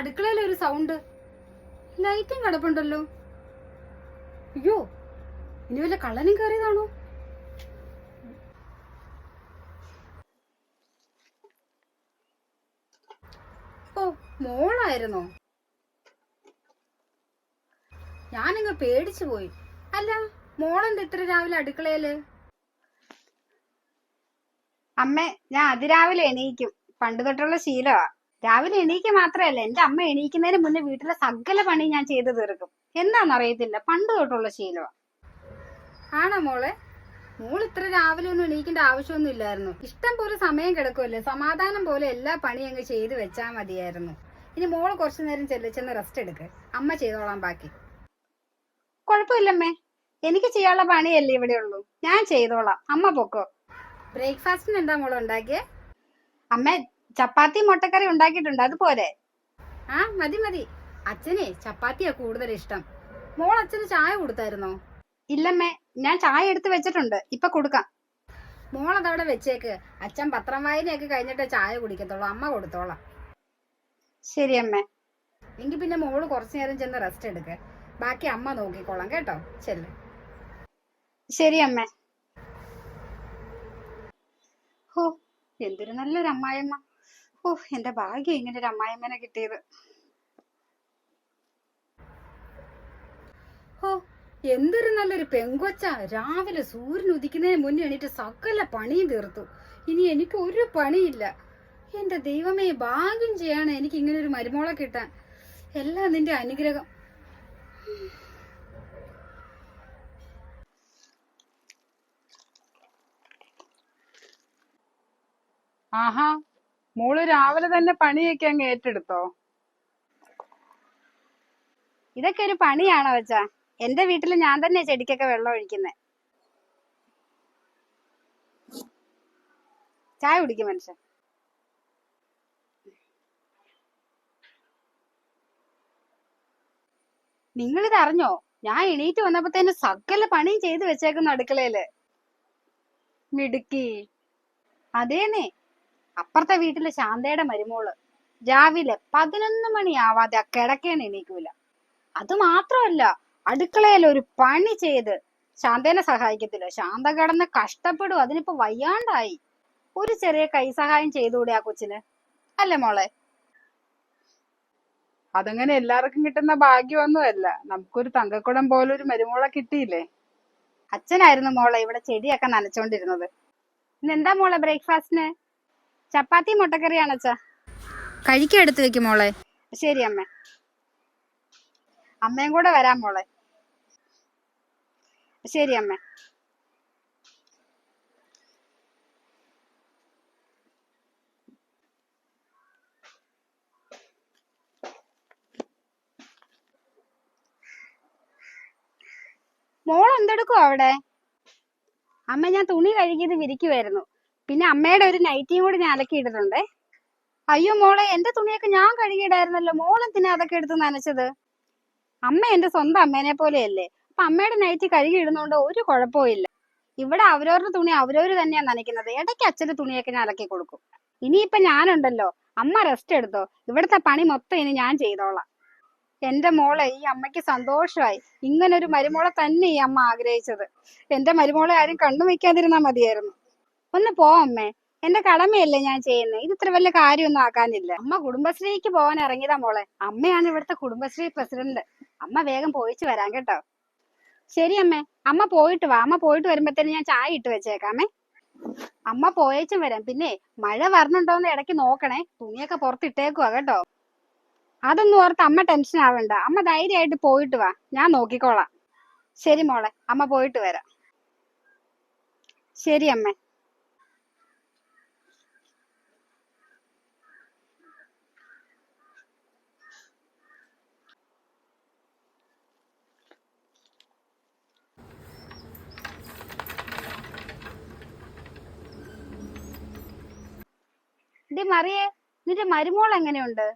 അടുക്കളയിലൊരു sound. ലൈറ്റും കിടപ്പുണ്ടല്ലോ. അയ്യോ, ഇനി വല്ല കള്ളനും കയറിയതാണോ? ഓ, മോളായിരുന്നോ? ഞാനങ്ങ് പേടിച്ചു പോയി. അല്ല, മോളെന്താ ഇത്ര രാവിലെ അടുക്കളയില്? അമ്മേ, ഞാൻ അതിരാവിലെ എണീക്കും. പണ്ട് തൊട്ടുള്ള ശീലമാ. രാവിലെ എണീക്കുക മാത്രമല്ല, എന്റെ അമ്മ എണീക്കുന്നതിന് മുന്നേ വീട്ടിലെ സകല പണി ഞാൻ ചെയ്തു തീർക്കും. എന്താണെന്നറിയത്തില്ല, പണ്ട് തൊട്ടുള്ള ശീലമാ. ആണോ മോളെ? മോൾ ഇത്ര രാവിലെ ഒന്നും എണീക്കേണ്ട ആവശ്യമൊന്നും ഇല്ലായിരുന്നു. ഇഷ്ടം പോലെ സമയം കിടക്കുമല്ലേ, സമാധാനം പോലെ എല്ലാ പണിയും അങ്ങ് ചെയ്ത് വെച്ചാൽ മതിയായിരുന്നു. ഇനി മോള് കുറച്ചു നേരം ചെന്ന് റെസ്റ്റ് എടുക്ക്. അമ്മ ചെയ്തോളാം ബാക്കി. കുഴപ്പമില്ലമ്മേ, എനിക്ക് ചെയ്യാനുള്ള പണിയല്ലേ ഇവിടെ ഉള്ളൂ. ഞാൻ ചെയ്തോളാം, അമ്മ പൊക്കോ. ബ്രേക്ക്ഫാസ്റ്റിന് എന്താ മോള് ഉണ്ടാക്കിയേ? അമ്മ ചപ്പാത്തി മുട്ടക്കറി ഉണ്ടാക്കിയിട്ടുണ്ട്, അതുപോലെ. ആ, മതി മതി. അച്ഛനെ ചപ്പാത്തിയാ കൂടുതൽ ഇഷ്ടം. മോൾ അച്ഛന് ചായ കൊടുത്തായിരുന്നോ? ഇല്ലമ്മേ, ഞാൻ ചായ എടുത്ത് വെച്ചിട്ടുണ്ട്, ഇപ്പൊ കൊടുക്കാം. മോൾ അതവിടെ വെച്ചേക്ക്. അച്ഛൻ പത്രം വായനയൊക്കെ കഴിഞ്ഞിട്ട് ചായ കുടിക്കത്തുള്ളൂ. അമ്മ കൊടുത്തോളാം. ശരി അമ്മേ. എങ്കിൽ പിന്നെ മോള് കുറച്ചു നേരം ചെന്ന് റെസ്റ്റ് എടുക്ക്. ബാക്കി അമ്മ നോക്കിക്കോളാം കേട്ടോ. ചെല്ല്. ശരി അമ്മേ. ഹോ, എന്തൊരു നല്ലൊരു അമ്മായിയമ്മ. ഓ, എന്റെ ഭാഗ്യം ഇങ്ങനെ ഒരു അമ്മായിയമ്മനെ കിട്ടിയത്. ഹോ, എന്തൊരു നല്ലൊരു പെങ്കൊച്ച. രാവിലെ സൂര്യൻ ഉദിക്കുന്നതിന് മുന്നേ എണീറ്റ് സകല പണിയും തീർത്തു. ഇനി എനിക്ക് ഒരു പണിയില്ല. എന്റെ ദൈവമേ, ഭാഗ്യം ചെയ്യാണ് എനിക്ക് ഇങ്ങനെ ഒരു മരുമോളെ കിട്ടാൻ. എല്ലാം നിന്റെ അനുഗ്രഹം. ആഹാ, മോള് രാവിലെ തന്നെ പണിയൊക്കെ അങ്ങ് ഏറ്റെടുത്തോ? ഇതൊക്കെ ഒരു പണിയാണോ വെച്ചാ? എന്റെ വീട്ടില് ഞാൻ തന്നെ ചെടിക്കൊക്കെ വെള്ളം ഒഴിക്കുന്നേ. ചായ കുടിക്കും മനുഷ്യൻ. നിങ്ങളിത് അറിഞ്ഞോ? ഞാൻ എണീറ്റ് വന്നപ്പോഴത്തേന് സകല പണിയും ചെയ്ത് വെച്ചേക്കുന്നു അടുക്കളയില്. മിടുക്കി. അതേന്നെ, അപ്പുറത്തെ വീട്ടിലെ ശാന്തയുടെ മരുമോള് രാവിലെ 11 മണിയാവാതെ ആ കിടക്കേന്ന് എണീക്കൂല. അത് മാത്രമല്ല, അടുക്കളയിൽ ഒരു പണി ചെയ്ത് ശാന്തേനെ സഹായിക്കത്തില്ല. ശാന്ത കിടന്ന് കഷ്ടപ്പെടും. അതിനിപ്പോ വയ്യാണ്ടായി. ഒരു ചെറിയ കൈ സഹായം ചെയ്തുകൂടെ ആ കൊച്ചിന്? അല്ലേ മോളെ? അതങ്ങനെ എല്ലാവർക്കും കിട്ടുന്ന ഭാഗ്യമൊന്നുമല്ല. നമുക്കൊരു തങ്കക്കുടം പോലൊരു മരുമോളെ കിട്ടിയില്ലേ. അച്ഛനായിരുന്നു മോളെ ഇവിടെ ചെടിയൊക്കെ നനച്ചോണ്ടിരുന്നത്. ഇന്നെന്താ മോളെ ബ്രേക്ക്ഫാസ്റ്റിന്? ചപ്പാത്തി മുട്ടക്കറിയാണ് അച്ഛാ. കഴിക്കാൻ എടുത്തു വെക്കും മോളെ. ശരി അമ്മ. അമ്മയും കൂടെ വരാം മോളെ. ശരി അമ്മ. മോൾ എന്തെടുക്കും അവിടെ? അമ്മ, ഞാൻ തുണി കഴുകിയത് വിരിക്കുമായിരുന്നു. പിന്നെ അമ്മയുടെ ഒരു നൈറ്റിയും കൂടി ഞാൻ അലക്കിയിട്ടിട്ടുണ്ടേ. അയ്യോ മോളെ, എന്റെ തുണിയൊക്കെ ഞാൻ കഴുകിയിടായിരുന്നല്ലോ. മോളെന്തിനാ അതൊക്കെ എടുത്ത് നനച്ചത്? അമ്മ എന്റെ സ്വന്തം അമ്മേനെ പോലെയല്ലേ. അപ്പൊ അമ്മയുടെ നൈറ്റി കഴുകി ഇടുന്നോണ്ട് ഒരു കുഴപ്പവും ഇല്ല. ഇവിടെ അവരവരുടെ തുണി അവരവര് തന്നെയാ നനയ്ക്കുന്നത്. ഇടയ്ക്ക് അച്ഛന്റെ തുണിയൊക്കെ ഞാൻ അലക്കി കൊടുക്കും. ഇനിയിപ്പൊ ഞാനുണ്ടല്ലോ, അമ്മ റെസ്റ്റ് എടുത്തോ. ഇവിടുത്തെ പണി മൊത്തം ഇനി ഞാൻ ചെയ്തോളാം. എന്റെ മോളെ, ഈ അമ്മയ്ക്ക് സന്തോഷമായി. ഇങ്ങനൊരു മരുമോളെ തന്നെ ഈ അമ്മ ആഗ്രഹിച്ചത്. എന്റെ മരുമോളെ ആരും കണ്ണു വെക്കാതിരുന്നാ മതിയായിരുന്നു. ഒന്ന് പോ അമ്മേ, എന്റെ കടമയല്ലേ ഞാൻ ചെയ്യുന്നത്. ഇത് ഇത്ര വലിയ കാര്യമൊന്നും ആക്കാനില്ല. അമ്മ കുടുംബശ്രീക്ക് പോകാൻ ഇറങ്ങിയതാ മോളെ. അമ്മയാണ് ഇവിടുത്തെ കുടുംബശ്രീ പ്രസിഡന്റ്. അമ്മ വേഗം പോയിച്ചു വരാം കേട്ടോ. ശരി അമ്മേ, അമ്മ പോയിട്ട് വാ. അമ്മ പോയിട്ട് വരുമ്പത്തേന് ഞാൻ ചായ ഇട്ട് വെച്ചേക്കാമേ. അമ്മ പോയേച്ചും വരാം. പിന്നെ മഴ വരണുണ്ടോന്ന് ഇടയ്ക്ക് നോക്കണേ. തുണിയൊക്കെ പുറത്തിട്ടേക്കുവാ കേട്ടോ. അതൊന്നും ഓർത്ത് അമ്മ ടെൻഷൻ ആവണ്ട. അമ്മ ധൈര്യമായിട്ട് പോയിട്ട് വാ, ഞാൻ നോക്കിക്കോളാം. ശരി മോളെ, അമ്മ പോയിട്ട് വരാം. ശരി അമ്മേ. ഡി മറിയേ, നിന്റെ മരുമോൾ എങ്ങനെയുണ്ട്?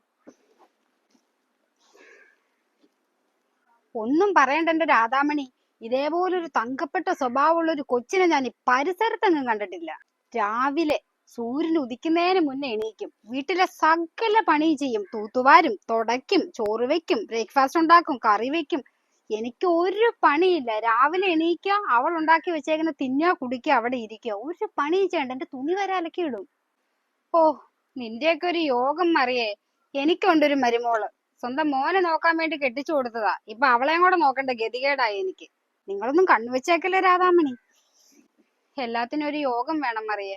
ഒന്നും പറയണ്ട എന്റെ രാധാമണി. ഇതേപോലൊരു തങ്കപ്പെട്ട സ്വഭാവമുള്ള ഒരു കൊച്ചിനെ ഞാൻ ഈ പരിസരത്തെങ്ങും കണ്ടിട്ടില്ല. രാവിലെ സൂര്യൻ ഉദിക്കുന്നതിന് മുന്നേ എണീക്കും. വീട്ടിലെ സകല പണി ചെയ്യും. തൂത്തുവാരും, തുടയ്ക്കും, ചോറ് വെക്കും, ബ്രേക്ക്ഫാസ്റ്റ് ഉണ്ടാക്കും, കറി വെക്കും. എനിക്ക് ഒരു പണിയില്ല. രാവിലെ എണീക്കുക, അവൾ ഉണ്ടാക്കി വെച്ചേക്കുന്ന തിന്നുക, കുടിക്കുക, അവിടെ ഇരിക്കുക. ഒരു പണി ചെയ്യണ്ട. എന്റെ തുണി വരെ അലക്കിയിടും. ഓ, നിന്റെയൊക്കെ ഒരു യോഗം മറിയേ. എനിക്കുണ്ടൊരു മരുമോള്. സ്വന്തം മോനെ നോക്കാൻ വേണ്ടി കെട്ടിച്ചു കൊടുത്തതാ. ഇപ്പൊ അവളെയും കൂടെ നോക്കണ്ട ഗതികേടായി എനിക്ക്. നിങ്ങളൊന്നും കണ്ണുവെച്ചേക്കല്ലേ രാധാമണി. എല്ലാത്തിനും ഒരു യോഗം വേണം മറിയേ.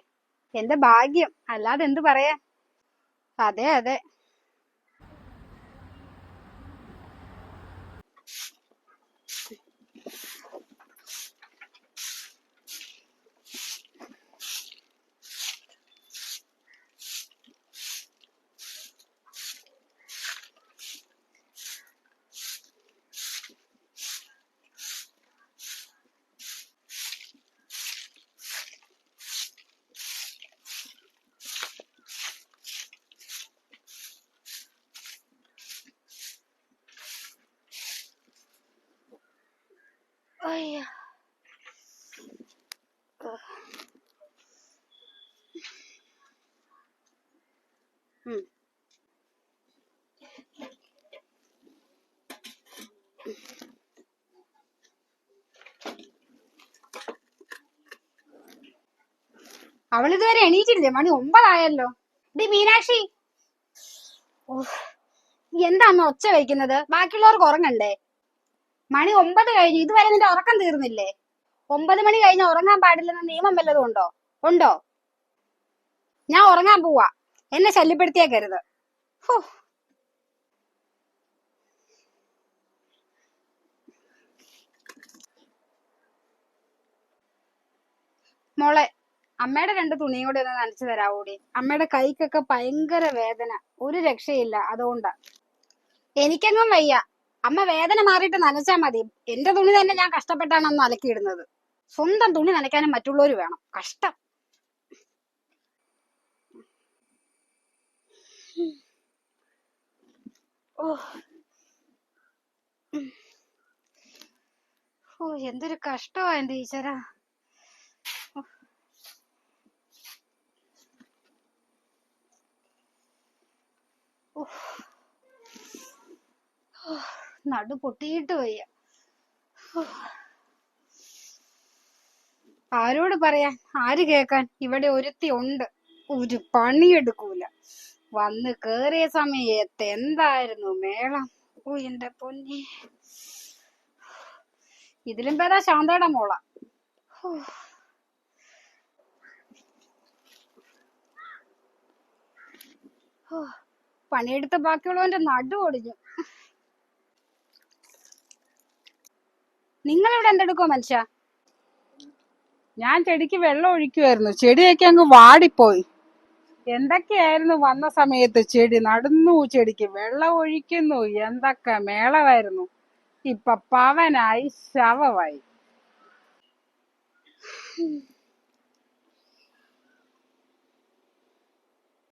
എന്റെ ഭാഗ്യം, അല്ലാതെ എന്ത് പറയാ. അതെ അതെ. അയ്യ. ഉം. അവളിതുവരെ എണീറ്റില്ലേ? മണി 9 ആയല്ലോ. ഡി മീനാക്ഷി, ഉഫ്, എന്താ അമ്മ ഒച്ച വയ്ക്കുന്നത്? ബാക്കിയുള്ളവർക്ക് ഉറങ്ങണ്ടേ? മണി 9 കഴിഞ്ഞു. ഇതുവരെ നിന്റെ ഉറക്കം തീർന്നില്ലേ? 9 മണി കഴിഞ്ഞ ഉറങ്ങാൻ പാടില്ലെന്ന നിയമം വല്ലതും ഉണ്ടോ? ഉണ്ടോ? ഞാൻ ഉറങ്ങാൻ പോവാ. എന്നെ ശല്യപ്പെടുത്തിയേക്കരുത്. ഹോ. മോളെ, അമ്മയുടെ 2 തുണിയും കൂടി ഒന്ന് നനച്ചു തരാവൂടി. അമ്മയുടെ കൈക്കൊക്കെ ഭയങ്കര വേദന. ഒരു രക്ഷയില്ല. അതുകൊണ്ടാ. എനിക്കെങ്ങും വയ്യ. അമ്മ വേദന മാറിയിട്ട് നനച്ചാ മതി. എന്റെ തുണി തന്നെ ഞാൻ കഷ്ടപ്പെട്ടാണ് അന്ന് അലക്കിയിടുന്നത്. സ്വന്തം തുണി നനയ്ക്കാനും മറ്റുള്ളവർ വേണം. കഷ്ടം. ഓ, ഓ, എന്തൊരു കഷ്ടമാ എന്റെ ഈശ്വരാ. നടു പൊട്ടിയിട്ട് വയ്യ. ആരോട് പറയാൻ? ആര് കേക്കാൻ? ഇവിടെ ഒരുത്തി ഉണ്ട്. ഒരു പണിയെടുക്കൂല. വന്ന് കേറിയ സമയത്ത് എന്തായിരുന്നു മേളം. ഓ എന്റെ പൊന്നെ. ഇതിലും പേരാ ശാന്തയുടെ മോള. പണിയെടുത്ത ബാക്കിയുള്ളവന്റെ നടു ഒടിഞ്ഞു. നിങ്ങൾ ഇവിടെ എന്തെടുക്കോ മനുഷ്യ? ഞാൻ ചെടിക്ക് വെള്ളം ഒഴിക്കുമായിരുന്നു. ചെടിയൊക്കെ അങ്ങ് വാടിപ്പോയി. എന്തൊക്കെയായിരുന്നു വന്ന സമയത്ത്. ചെടി നടുന്നു, ചെടിക്ക് വെള്ളം ഒഴിക്കുന്നു, എന്തൊക്കെ മേളമായിരുന്നു. ഇപ്പൊ പവനായി, ശവമായി.